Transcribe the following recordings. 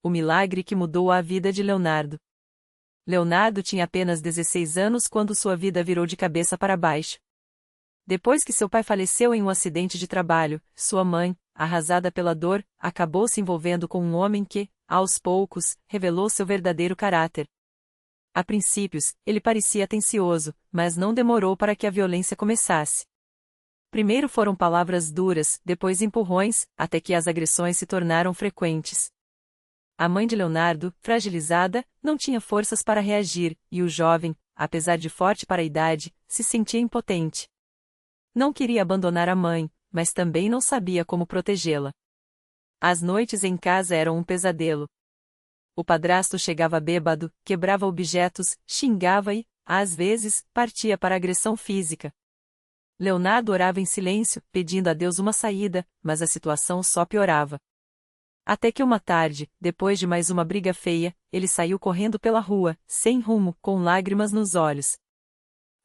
O milagre que mudou a vida de Leonardo. Leonardo tinha apenas 16 anos quando sua vida virou de cabeça para baixo. Depois que seu pai faleceu em um acidente de trabalho, sua mãe, arrasada pela dor, acabou se envolvendo com um homem que, aos poucos, revelou seu verdadeiro caráter. A princípios, ele parecia atencioso, mas não demorou para que a violência começasse. Primeiro foram palavras duras, depois empurrões, até que as agressões se tornaram frequentes. A mãe de Leonardo, fragilizada, não tinha forças para reagir, e o jovem, apesar de forte para a idade, se sentia impotente. Não queria abandonar a mãe, mas também não sabia como protegê-la. As noites em casa eram um pesadelo. O padrasto chegava bêbado, quebrava objetos, xingava e, às vezes, partia para agressão física. Leonardo orava em silêncio, pedindo a Deus uma saída, mas a situação só piorava. Até que uma tarde, depois de mais uma briga feia, ele saiu correndo pela rua, sem rumo, com lágrimas nos olhos.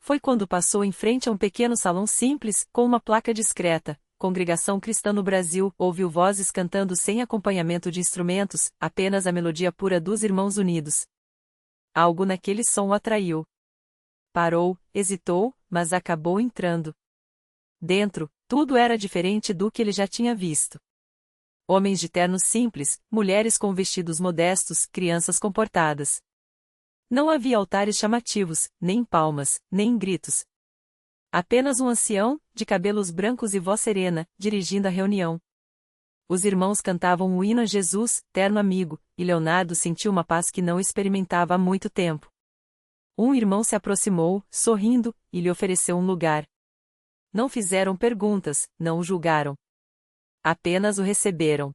Foi quando passou em frente a um pequeno salão simples, com uma placa discreta, Congregação Cristã no Brasil, ouviu vozes cantando sem acompanhamento de instrumentos, apenas a melodia pura dos Irmãos Unidos. Algo naquele som o atraiu. Parou, hesitou, mas acabou entrando. Dentro, tudo era diferente do que ele já tinha visto. Homens de ternos simples, mulheres com vestidos modestos, crianças comportadas. Não havia altares chamativos, nem palmas, nem gritos. Apenas um ancião, de cabelos brancos e voz serena, dirigindo a reunião. Os irmãos cantavam o hino a Jesus, terno amigo, e Leonardo sentiu uma paz que não experimentava há muito tempo. Um irmão se aproximou, sorrindo, e lhe ofereceu um lugar. Não fizeram perguntas, não o julgaram. Apenas o receberam.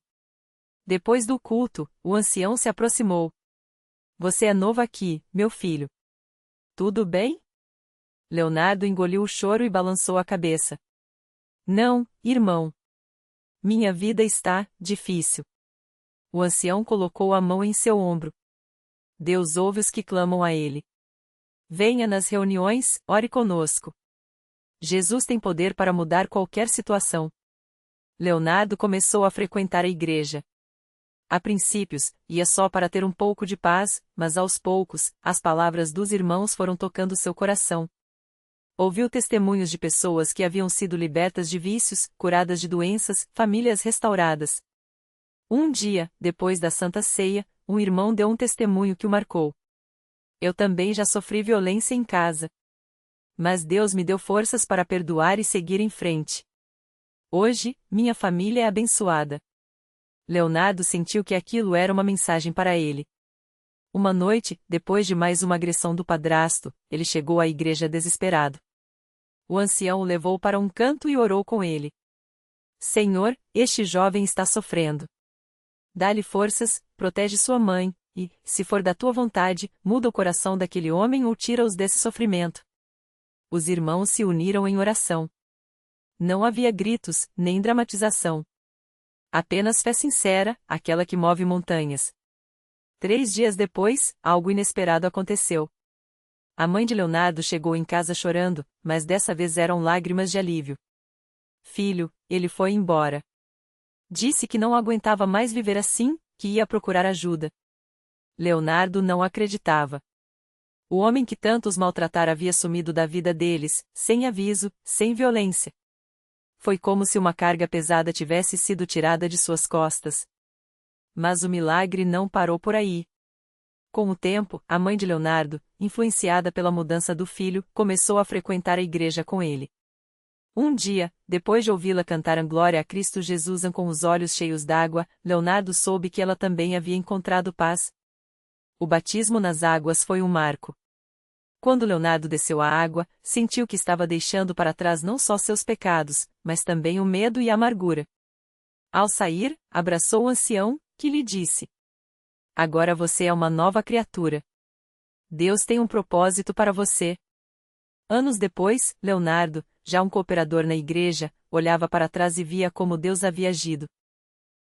Depois do culto, o ancião se aproximou. Você é novo aqui, meu filho. Tudo bem? Leonardo engoliu o choro e balançou a cabeça. Não, irmão. Minha vida está difícil. O ancião colocou a mão em seu ombro. Deus ouve os que clamam a ele. Venha nas reuniões, ore conosco. Jesus tem poder para mudar qualquer situação. Leonardo começou a frequentar a igreja. A princípios, ia só para ter um pouco de paz, mas aos poucos, as palavras dos irmãos foram tocando seu coração. Ouviu testemunhos de pessoas que haviam sido libertas de vícios, curadas de doenças, famílias restauradas. Um dia, depois da Santa Ceia, um irmão deu um testemunho que o marcou. Eu também já sofri violência em casa. Mas Deus me deu forças para perdoar e seguir em frente. Hoje, minha família é abençoada. Leonardo sentiu que aquilo era uma mensagem para ele. Uma noite, depois de mais uma agressão do padrasto, ele chegou à igreja desesperado. O ancião o levou para um canto e orou com ele. Senhor, este jovem está sofrendo. Dá-lhe forças, protege sua mãe, e, se for da tua vontade, muda o coração daquele homem ou tira-os desse sofrimento. Os irmãos se uniram em oração. Não havia gritos, nem dramatização. Apenas fé sincera, aquela que move montanhas. 3 dias depois, algo inesperado aconteceu. A mãe de Leonardo chegou em casa chorando, mas dessa vez eram lágrimas de alívio. Filho, ele foi embora. Disse que não aguentava mais viver assim, que ia procurar ajuda. Leonardo não acreditava. O homem que tanto os maltratara havia sumido da vida deles, sem aviso, sem violência. Foi como se uma carga pesada tivesse sido tirada de suas costas. Mas o milagre não parou por aí. Com o tempo, a mãe de Leonardo, influenciada pela mudança do filho, começou a frequentar a igreja com ele. Um dia, depois de ouvi-la cantar a Glória a Cristo Jesus com os olhos cheios d'água, Leonardo soube que ela também havia encontrado paz. O batismo nas águas foi um marco. Quando Leonardo desceu à água, sentiu que estava deixando para trás não só seus pecados, mas também o medo e a amargura. Ao sair, abraçou o ancião, que lhe disse: Agora você é uma nova criatura. Deus tem um propósito para você. Anos depois, Leonardo, já um cooperador na igreja, olhava para trás e via como Deus havia agido.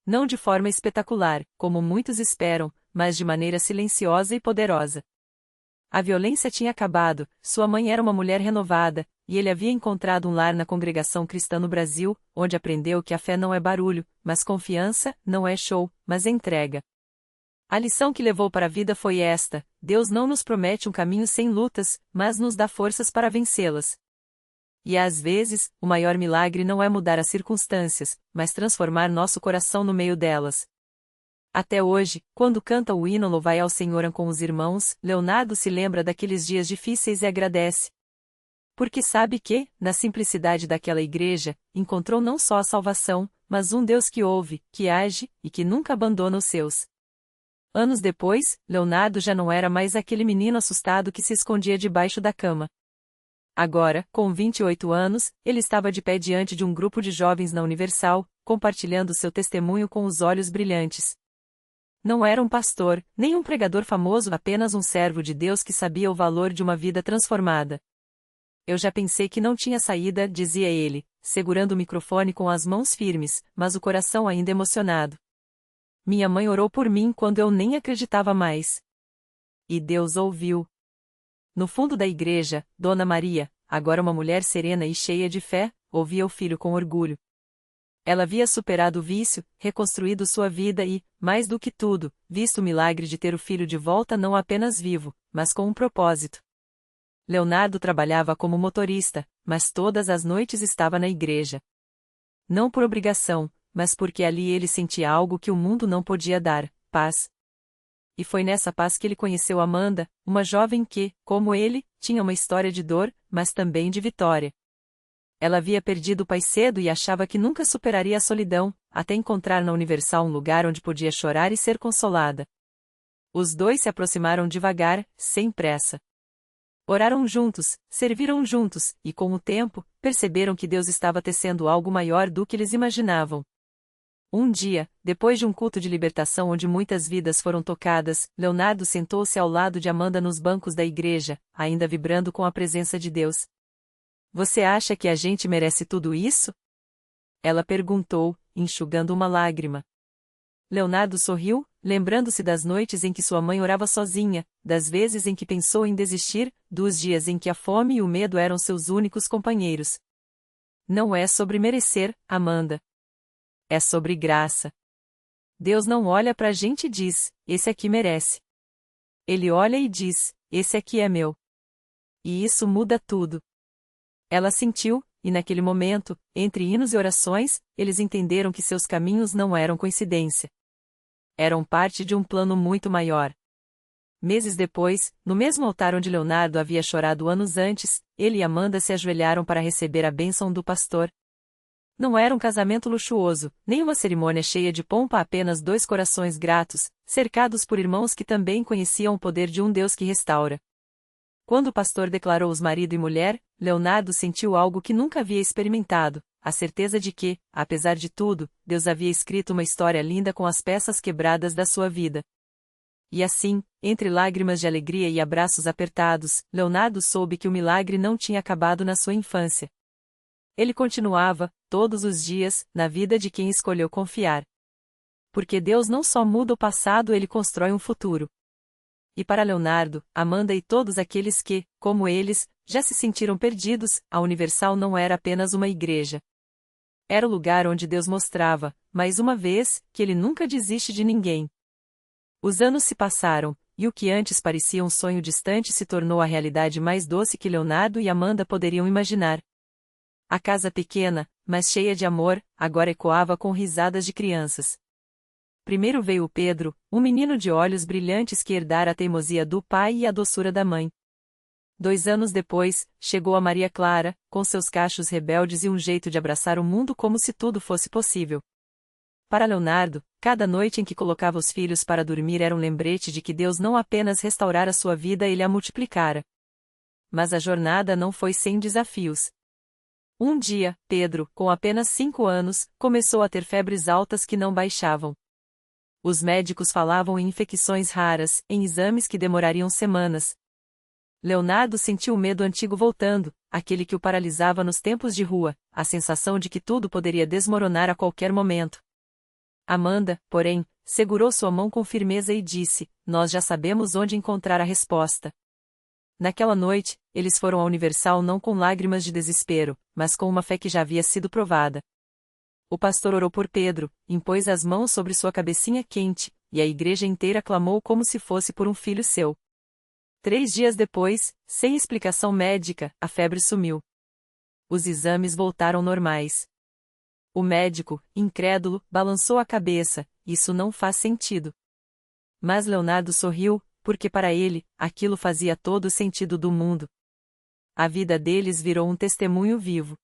Não de forma espetacular, como muitos esperam, mas de maneira silenciosa e poderosa. A violência tinha acabado, sua mãe era uma mulher renovada, e ele havia encontrado um lar na Congregação Cristã no Brasil, onde aprendeu que a fé não é barulho, mas confiança, não é show, mas entrega. A lição que levou para a vida foi esta: Deus não nos promete um caminho sem lutas, mas nos dá forças para vencê-las. E às vezes, o maior milagre não é mudar as circunstâncias, mas transformar nosso coração no meio delas. Até hoje, quando canta o hino Louvai ao Senhor com os irmãos, Leonardo se lembra daqueles dias difíceis e agradece. Porque sabe que, na simplicidade daquela igreja, encontrou não só a salvação, mas um Deus que ouve, que age, e que nunca abandona os seus. Anos depois, Leonardo já não era mais aquele menino assustado que se escondia debaixo da cama. Agora, com 28 anos, ele estava de pé diante de um grupo de jovens na Universal, compartilhando seu testemunho com os olhos brilhantes. Não era um pastor, nem um pregador famoso, apenas um servo de Deus que sabia o valor de uma vida transformada. Eu já pensei que não tinha saída, dizia ele, segurando o microfone com as mãos firmes, mas o coração ainda emocionado. Minha mãe orou por mim quando eu nem acreditava mais. E Deus ouviu. No fundo da igreja, Dona Maria, agora uma mulher serena e cheia de fé, ouvia o filho com orgulho. Ela havia superado o vício, reconstruído sua vida e, mais do que tudo, visto o milagre de ter o filho de volta não apenas vivo, mas com um propósito. Leonardo trabalhava como motorista, mas todas as noites estava na igreja. Não por obrigação, mas porque ali ele sentia algo que o mundo não podia dar: paz. E foi nessa paz que ele conheceu Amanda, uma jovem que, como ele, tinha uma história de dor, mas também de vitória. Ela havia perdido o pai cedo e achava que nunca superaria a solidão, até encontrar na Universal um lugar onde podia chorar e ser consolada. Os dois se aproximaram devagar, sem pressa. Oraram juntos, serviram juntos, e com o tempo, perceberam que Deus estava tecendo algo maior do que eles imaginavam. Um dia, depois de um culto de libertação onde muitas vidas foram tocadas, Leonardo sentou-se ao lado de Amanda nos bancos da igreja, ainda vibrando com a presença de Deus. Você acha que a gente merece tudo isso? Ela perguntou, enxugando uma lágrima. Leonardo sorriu, lembrando-se das noites em que sua mãe orava sozinha, das vezes em que pensou em desistir, dos dias em que a fome e o medo eram seus únicos companheiros. Não é sobre merecer, Amanda. É sobre graça. Deus não olha para a gente e diz: esse aqui merece. Ele olha e diz: esse aqui é meu. E isso muda tudo. Ela sentiu, e naquele momento, entre hinos e orações, eles entenderam que seus caminhos não eram coincidência. Eram parte de um plano muito maior. Meses depois, no mesmo altar onde Leonardo havia chorado anos antes, ele e Amanda se ajoelharam para receber a bênção do pastor. Não era um casamento luxuoso, nem uma cerimônia cheia de pompa, apenas dois corações gratos, cercados por irmãos que também conheciam o poder de um Deus que restaura. Quando o pastor declarou-os marido e mulher, Leonardo sentiu algo que nunca havia experimentado: a certeza de que, apesar de tudo, Deus havia escrito uma história linda com as peças quebradas da sua vida. E assim, entre lágrimas de alegria e abraços apertados, Leonardo soube que o milagre não tinha acabado na sua infância. Ele continuava, todos os dias, na vida de quem escolheu confiar. Porque Deus não só muda o passado, ele constrói um futuro. E para Leonardo, Amanda e todos aqueles que, como eles, já se sentiram perdidos, a Universal não era apenas uma igreja. Era o lugar onde Deus mostrava, mais uma vez, que ele nunca desiste de ninguém. Os anos se passaram, e o que antes parecia um sonho distante se tornou a realidade mais doce que Leonardo e Amanda poderiam imaginar. A casa pequena, mas cheia de amor, agora ecoava com risadas de crianças. Primeiro veio o Pedro, um menino de olhos brilhantes que herdara a teimosia do pai e a doçura da mãe. 2 anos depois, chegou a Maria Clara, com seus cachos rebeldes e um jeito de abraçar o mundo como se tudo fosse possível. Para Leonardo, cada noite em que colocava os filhos para dormir era um lembrete de que Deus não apenas restaurara sua vida, ele a multiplicara. Mas a jornada não foi sem desafios. Um dia, Pedro, com apenas 5 anos, começou a ter febres altas que não baixavam. Os médicos falavam em infecções raras, em exames que demorariam semanas. Leonardo sentiu o medo antigo voltando, aquele que o paralisava nos tempos de rua, a sensação de que tudo poderia desmoronar a qualquer momento. Amanda, porém, segurou sua mão com firmeza e disse: nós já sabemos onde encontrar a resposta. Naquela noite, eles foram à Universal não com lágrimas de desespero, mas com uma fé que já havia sido provada. O pastor orou por Pedro, impôs as mãos sobre sua cabecinha quente, e a igreja inteira clamou como se fosse por um filho seu. 3 dias depois, sem explicação médica, a febre sumiu. Os exames voltaram normais. O médico, incrédulo, balançou a cabeça: isso não faz sentido. Mas Leonardo sorriu, porque para ele, aquilo fazia todo o sentido do mundo. A vida deles virou um testemunho vivo.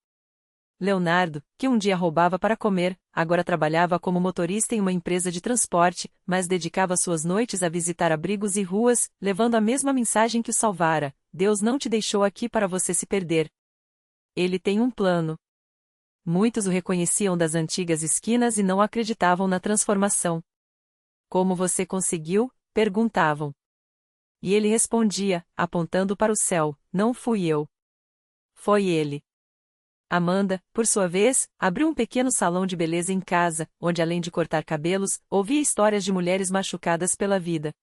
Leonardo, que um dia roubava para comer, agora trabalhava como motorista em uma empresa de transporte, mas dedicava suas noites a visitar abrigos e ruas, levando a mesma mensagem que o salvara: Deus não te deixou aqui para você se perder. Ele tem um plano. Muitos o reconheciam das antigas esquinas e não acreditavam na transformação. Como você conseguiu? Perguntavam. E ele respondia, apontando para o céu: não fui eu. Foi ele. Amanda, por sua vez, abriu um pequeno salão de beleza em casa, onde além de cortar cabelos, ouvia histórias de mulheres machucadas pela vida.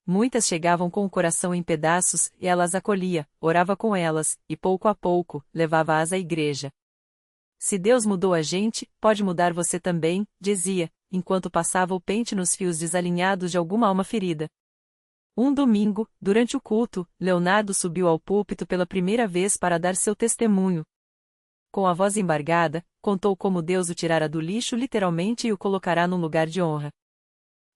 Muitas chegavam com o coração em pedaços, e ela as acolhia, orava com elas, e pouco a pouco, levava-as à igreja. Se Deus mudou a gente, pode mudar você também, dizia, enquanto passava o pente nos fios desalinhados de alguma alma ferida. Um domingo, durante o culto, Leonardo subiu ao púlpito pela primeira vez para dar seu testemunho. Com a voz embargada, contou como Deus o tirara do lixo literalmente e o colocará num lugar de honra.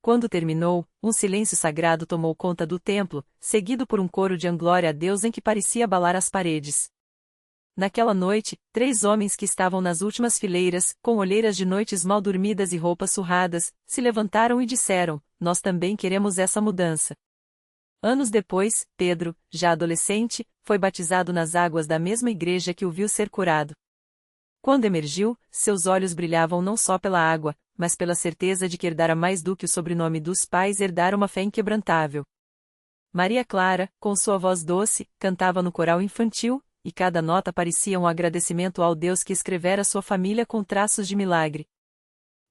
Quando terminou, um silêncio sagrado tomou conta do templo, seguido por um coro de glória a Deus em que parecia abalar as paredes. Naquela noite, 3 homens que estavam nas últimas fileiras, com olheiras de noites mal dormidas e roupas surradas, se levantaram e disseram: nós também queremos essa mudança. Anos depois, Pedro, já adolescente, foi batizado nas águas da mesma igreja que o viu ser curado. Quando emergiu, seus olhos brilhavam não só pela água, mas pela certeza de que herdara mais do que o sobrenome dos pais, herdara uma fé inquebrantável. Maria Clara, com sua voz doce, cantava no coral infantil, e cada nota parecia um agradecimento ao Deus que escrevera sua família com traços de milagre.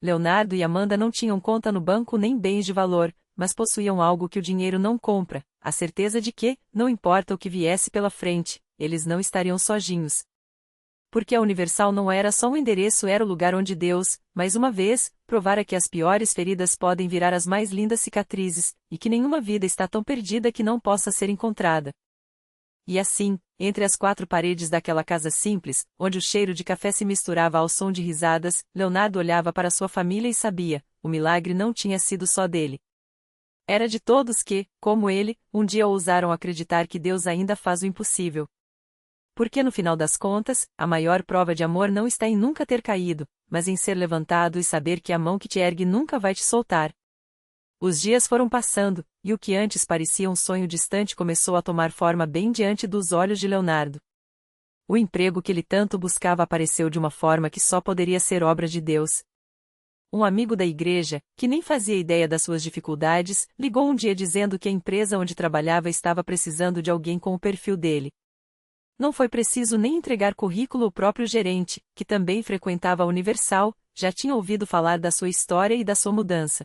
Leonardo e Amanda não tinham conta no banco nem bens de valor, mas possuíam algo que o dinheiro não compra: a certeza de que, não importa o que viesse pela frente, eles não estariam sozinhos. Porque a Universal não era só um endereço, era o lugar onde Deus, mais uma vez, provara que as piores feridas podem virar as mais lindas cicatrizes, e que nenhuma vida está tão perdida que não possa ser encontrada. E assim, entre as 4 paredes daquela casa simples, onde o cheiro de café se misturava ao som de risadas, Leonardo olhava para sua família e sabia: o milagre não tinha sido só dele. Era de todos que, como ele, um dia ousaram acreditar que Deus ainda faz o impossível. Porque no final das contas, a maior prova de amor não está em nunca ter caído, mas em ser levantado e saber que a mão que te ergue nunca vai te soltar. Os dias foram passando, e o que antes parecia um sonho distante começou a tomar forma bem diante dos olhos de Leonardo. O emprego que ele tanto buscava apareceu de uma forma que só poderia ser obra de Deus. Um amigo da igreja, que nem fazia ideia das suas dificuldades, ligou um dia dizendo que a empresa onde trabalhava estava precisando de alguém com o perfil dele. Não foi preciso nem entregar currículo. O próprio gerente, que também frequentava a Universal, já tinha ouvido falar da sua história e da sua mudança.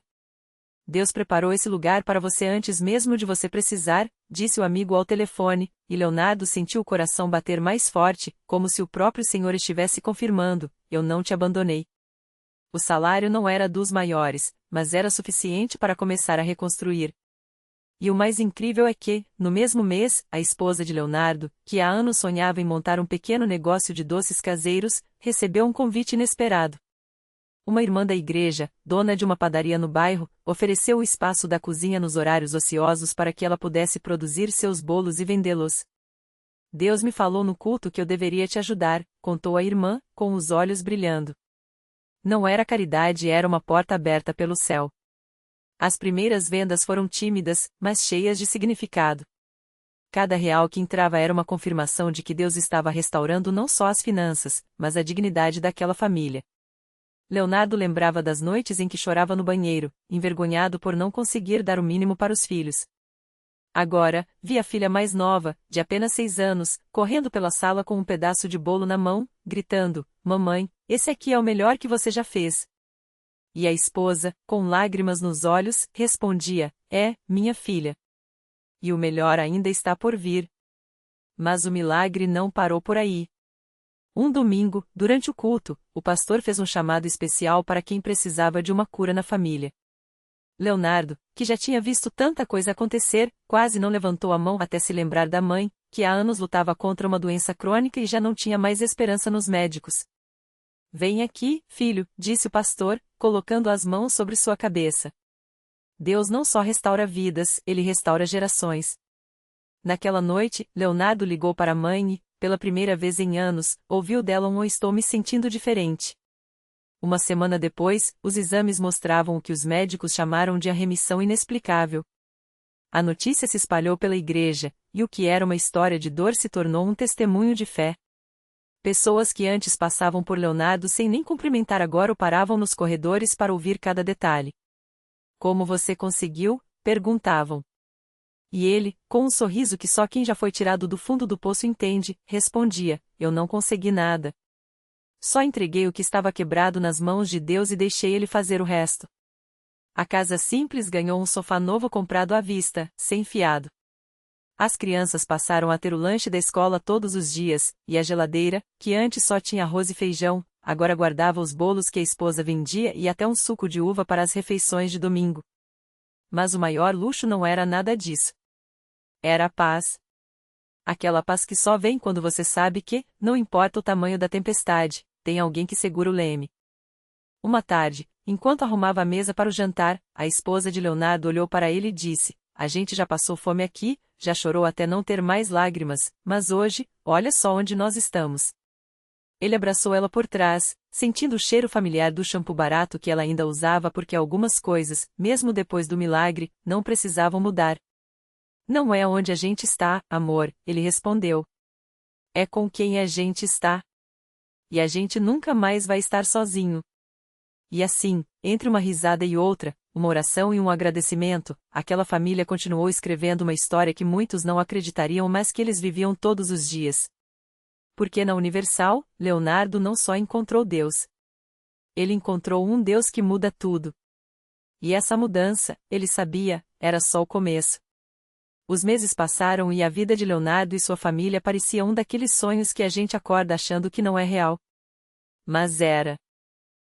Deus preparou esse lugar para você antes mesmo de você precisar, disse o amigo ao telefone, e Leonardo sentiu o coração bater mais forte, como se o próprio Senhor estivesse confirmando: eu não te abandonei. O salário não era dos maiores, mas era suficiente para começar a reconstruir. E o mais incrível é que, no mesmo mês, a esposa de Leonardo, que há anos sonhava em montar um pequeno negócio de doces caseiros, recebeu um convite inesperado. Uma irmã da igreja, dona de uma padaria no bairro, ofereceu o espaço da cozinha nos horários ociosos para que ela pudesse produzir seus bolos e vendê-los. Deus me falou no culto que eu deveria te ajudar, contou a irmã, com os olhos brilhando. Não era caridade, era uma porta aberta pelo céu. As primeiras vendas foram tímidas, mas cheias de significado. Cada real que entrava era uma confirmação de que Deus estava restaurando não só as finanças, mas a dignidade daquela família. Leonardo lembrava das noites em que chorava no banheiro, envergonhado por não conseguir dar o mínimo para os filhos. Agora, via a filha mais nova, de apenas 6 anos, correndo pela sala com um pedaço de bolo na mão, gritando: mamãe, esse aqui é o melhor que você já fez. E a esposa, com lágrimas nos olhos, respondia: é, minha filha. E o melhor ainda está por vir. Mas o milagre não parou por aí. Um domingo, durante o culto, o pastor fez um chamado especial para quem precisava de uma cura na família. Leonardo, que já tinha visto tanta coisa acontecer, quase não levantou a mão até se lembrar da mãe, que há anos lutava contra uma doença crônica e já não tinha mais esperança nos médicos. Vem aqui, filho, disse o pastor, colocando as mãos sobre sua cabeça. Deus não só restaura vidas, ele restaura gerações. Naquela noite, Leonardo ligou para a mãe e, pela primeira vez em anos, ouviu dela um "eu estou me sentindo diferente". Uma semana depois, os exames mostravam o que os médicos chamaram de a remissão inexplicável. A notícia se espalhou pela igreja, e o que era uma história de dor se tornou um testemunho de fé. Pessoas que antes passavam por Leonardo sem nem cumprimentar agora o paravam nos corredores para ouvir cada detalhe. "Como você conseguiu?", perguntavam. E ele, com um sorriso que só quem já foi tirado do fundo do poço entende, respondia: "Eu não consegui nada. Só entreguei o que estava quebrado nas mãos de Deus e deixei ele fazer o resto". A casa simples ganhou um sofá novo comprado à vista, sem fiado. As crianças passaram a ter o lanche da escola todos os dias, e a geladeira, que antes só tinha arroz e feijão, agora guardava os bolos que a esposa vendia e até um suco de uva para as refeições de domingo. Mas o maior luxo não era nada disso. Era a paz. Aquela paz que só vem quando você sabe que, não importa o tamanho da tempestade, tem alguém que segura o leme. Uma tarde, enquanto arrumava a mesa para o jantar, a esposa de Leonardo olhou para ele e disse: "A gente já passou fome aqui, já chorou até não ter mais lágrimas, mas hoje, olha só onde nós estamos". Ele abraçou ela por trás, sentindo o cheiro familiar do shampoo barato que ela ainda usava porque algumas coisas, mesmo depois do milagre, não precisavam mudar. "Não é onde a gente está, amor", ele respondeu. "É com quem a gente está. E a gente nunca mais vai estar sozinho". E assim, entre uma risada e outra, uma oração e um agradecimento, aquela família continuou escrevendo uma história que muitos não acreditariam, mas que eles viviam todos os dias. Porque na Universal, Leonardo não só encontrou Deus. Ele encontrou um Deus que muda tudo. E essa mudança, ele sabia, era só o começo. Os meses passaram e a vida de Leonardo e sua família parecia um daqueles sonhos que a gente acorda achando que não é real. Mas era.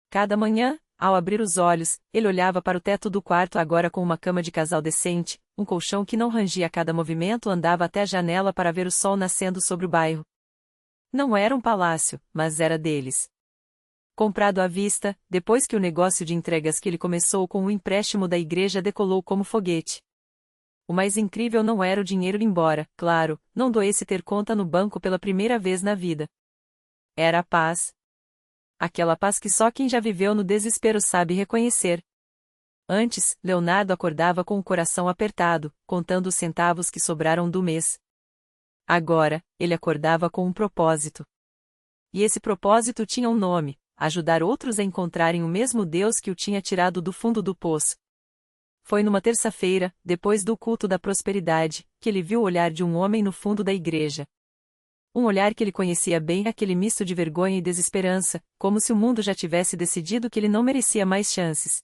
Cada manhã, ao abrir os olhos, ele olhava para o teto do quarto agora com uma cama de casal decente, um colchão que não rangia a cada movimento, andava até a janela para ver o sol nascendo sobre o bairro. Não era um palácio, mas era deles. Comprado à vista, depois que o negócio de entregas que ele começou com o empréstimo da igreja decolou como foguete. O mais incrível não era o dinheiro ir embora, claro, não doesse ter conta no banco pela primeira vez na vida. Era a paz. Aquela paz que só quem já viveu no desespero sabe reconhecer. Antes, Leonardo acordava com o coração apertado, contando os centavos que sobraram do mês. Agora, ele acordava com um propósito. E esse propósito tinha um nome: ajudar outros a encontrarem o mesmo Deus que o tinha tirado do fundo do poço. Foi numa terça-feira, depois do culto da prosperidade, que ele viu o olhar de um homem no fundo da igreja. Um olhar que ele conhecia bem, aquele misto de vergonha e desesperança, como se o mundo já tivesse decidido que ele não merecia mais chances.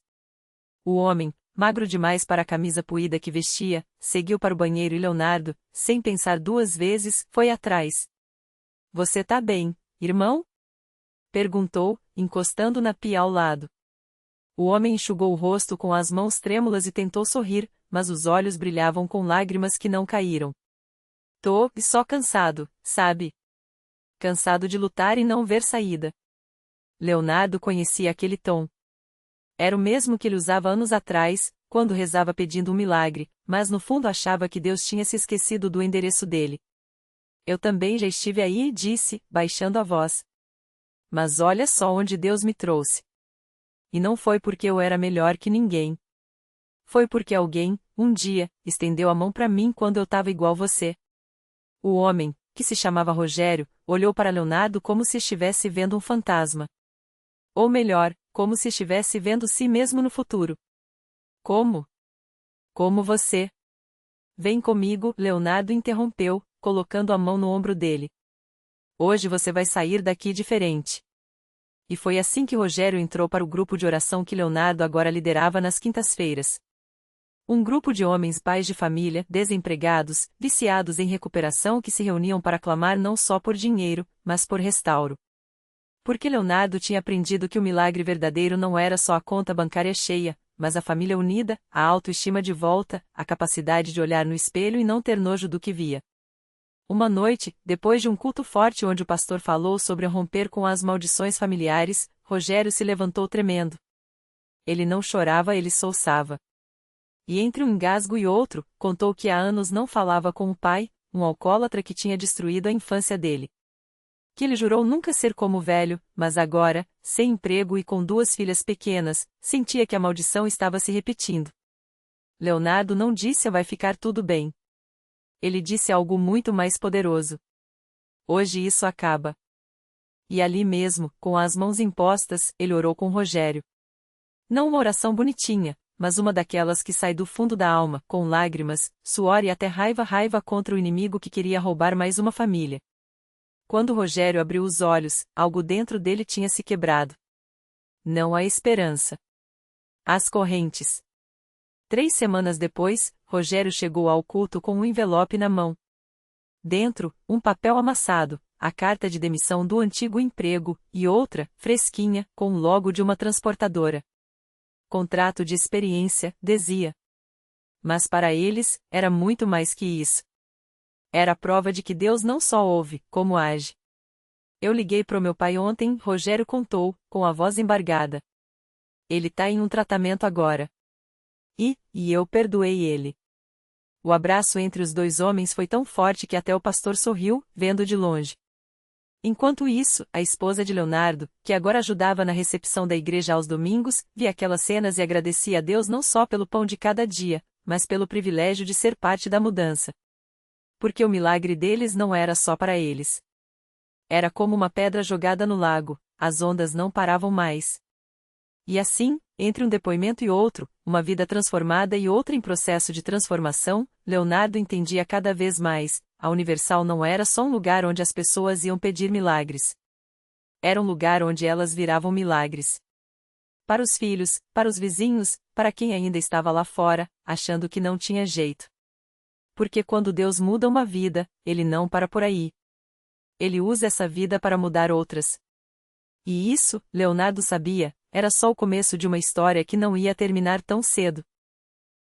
O homem, magro demais para a camisa puída que vestia, seguiu para o banheiro e Leonardo, sem pensar duas vezes, foi atrás. "Você tá bem, irmão?", perguntou, encostando na pia ao lado. O homem enxugou o rosto com as mãos trêmulas e tentou sorrir, mas os olhos brilhavam com lágrimas que não caíram. "Tô só cansado, sabe? Cansado de lutar e não ver saída". Leonardo conhecia aquele tom. Era o mesmo que ele usava anos atrás, quando rezava pedindo um milagre, mas no fundo achava que Deus tinha se esquecido do endereço dele. "Eu também já estive aí", disse, baixando a voz. "Mas olha só onde Deus me trouxe. E não foi porque eu era melhor que ninguém. Foi porque alguém, um dia, estendeu a mão para mim quando eu estava igual você". O homem, que se chamava Rogério, olhou para Leonardo como se estivesse vendo um fantasma. Ou melhor, como se estivesse vendo si mesmo no futuro. "Como? Como você?". "Vem comigo", Leonardo interrompeu, colocando a mão no ombro dele. "Hoje você vai sair daqui diferente". E foi assim que Rogério entrou para o grupo de oração que Leonardo agora liderava nas quintas-feiras. Um grupo de homens pais de família, desempregados, viciados em recuperação que se reuniam para clamar não só por dinheiro, mas por restauro. Porque Leonardo tinha aprendido que o milagre verdadeiro não era só a conta bancária cheia, mas a família unida, a autoestima de volta, a capacidade de olhar no espelho e não ter nojo do que via. Uma noite, depois de um culto forte onde o pastor falou sobre romper com as maldições familiares, Rogério se levantou tremendo. Ele não chorava, ele soluçava. E entre um engasgo e outro, contou que há anos não falava com o pai, um alcoólatra que tinha destruído a infância dele. Que ele jurou nunca ser como o velho, mas agora, sem emprego e com 2 filhas pequenas, sentia que a maldição estava se repetindo. Leonardo não disse vai ficar tudo bem. Ele disse algo muito mais poderoso. Hoje isso acaba. E ali mesmo, com as mãos impostas, ele orou com Rogério. Não uma oração bonitinha, mas uma daquelas que sai do fundo da alma, com lágrimas, suor e até raiva contra o inimigo que queria roubar mais uma família. Quando Rogério abriu os olhos, algo dentro dele tinha se quebrado. Não há esperança. As correntes. 3 semanas depois, Rogério chegou ao culto com um envelope na mão. Dentro, um papel amassado, a carta de demissão do antigo emprego, e outra, fresquinha, com o logo de uma transportadora. Contrato de experiência, dizia. Mas para eles, era muito mais que isso. Era a prova de que Deus não só ouve, como age. Eu liguei pro meu pai ontem, Rogério contou, com a voz embargada. Ele tá em um tratamento agora. E eu perdoei ele. O abraço entre os 2 homens foi tão forte que até o pastor sorriu, vendo de longe. Enquanto isso, a esposa de Leonardo, que agora ajudava na recepção da igreja aos domingos, via aquelas cenas e agradecia a Deus não só pelo pão de cada dia, mas pelo privilégio de ser parte da mudança. Porque o milagre deles não era só para eles. Era como uma pedra jogada no lago, as ondas não paravam mais. E assim, entre um depoimento e outro, uma vida transformada e outra em processo de transformação, Leonardo entendia cada vez mais, a Universal não era só um lugar onde as pessoas iam pedir milagres. Era um lugar onde elas viravam milagres. Para os filhos, para os vizinhos, para quem ainda estava lá fora, achando que não tinha jeito. Porque quando Deus muda uma vida, Ele não para por aí. Ele usa essa vida para mudar outras. E isso, Leonardo sabia, era só o começo de uma história que não ia terminar tão cedo.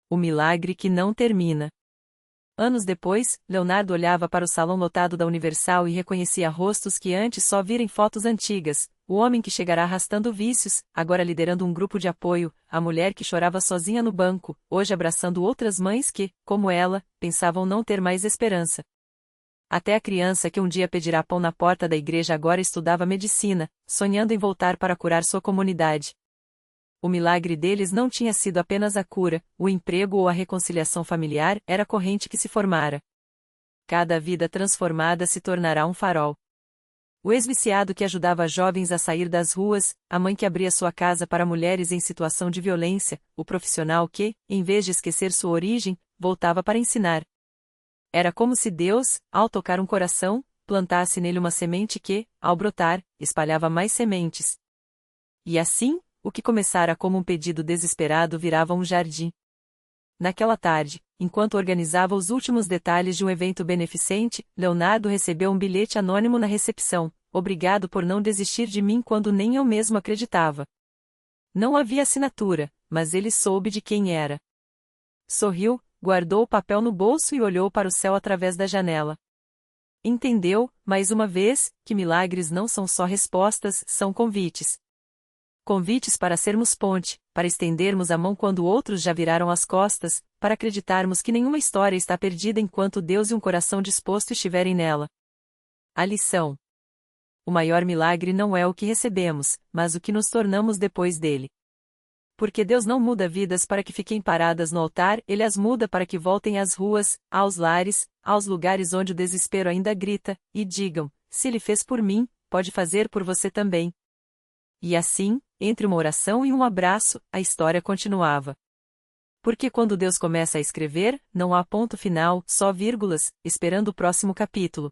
O milagre que não termina. Anos depois, Leonardo olhava para o salão lotado da Universal e reconhecia rostos que antes só vira em fotos antigas, o homem que chegará arrastando vícios, agora liderando um grupo de apoio, a mulher que chorava sozinha no banco, hoje abraçando outras mães que, como ela, pensavam não ter mais esperança. Até a criança que um dia pedirá pão na porta da igreja agora estudava medicina, sonhando em voltar para curar sua comunidade. O milagre deles não tinha sido apenas a cura, o emprego ou a reconciliação familiar, era a corrente que se formara. Cada vida transformada se tornará um farol. O ex-viciado que ajudava jovens a sair das ruas, a mãe que abria sua casa para mulheres em situação de violência, o profissional que, em vez de esquecer sua origem, voltava para ensinar. Era como se Deus, ao tocar um coração, plantasse nele uma semente que, ao brotar, espalhava mais sementes. E assim, o que começara como um pedido desesperado virava um jardim. Naquela tarde, enquanto organizava os últimos detalhes de um evento beneficente, Leonardo recebeu um bilhete anônimo na recepção: "Obrigado por não desistir de mim quando nem eu mesmo acreditava." Não havia assinatura, mas ele soube de quem era. Sorriu, guardou o papel no bolso e olhou para o céu através da janela. Entendeu, mais uma vez, que milagres não são só respostas, são convites. Convites para sermos ponte, para estendermos a mão quando outros já viraram as costas, para acreditarmos que nenhuma história está perdida enquanto Deus e um coração disposto estiverem nela. A lição: o maior milagre não é o que recebemos, mas o que nos tornamos depois dele. Porque Deus não muda vidas para que fiquem paradas no altar, Ele as muda para que voltem às ruas, aos lares, aos lugares onde o desespero ainda grita, e digam: se Ele fez por mim, pode fazer por você também. E assim, entre uma oração e um abraço, a história continuava. Porque quando Deus começa a escrever, não há ponto final, só vírgulas, esperando o próximo capítulo.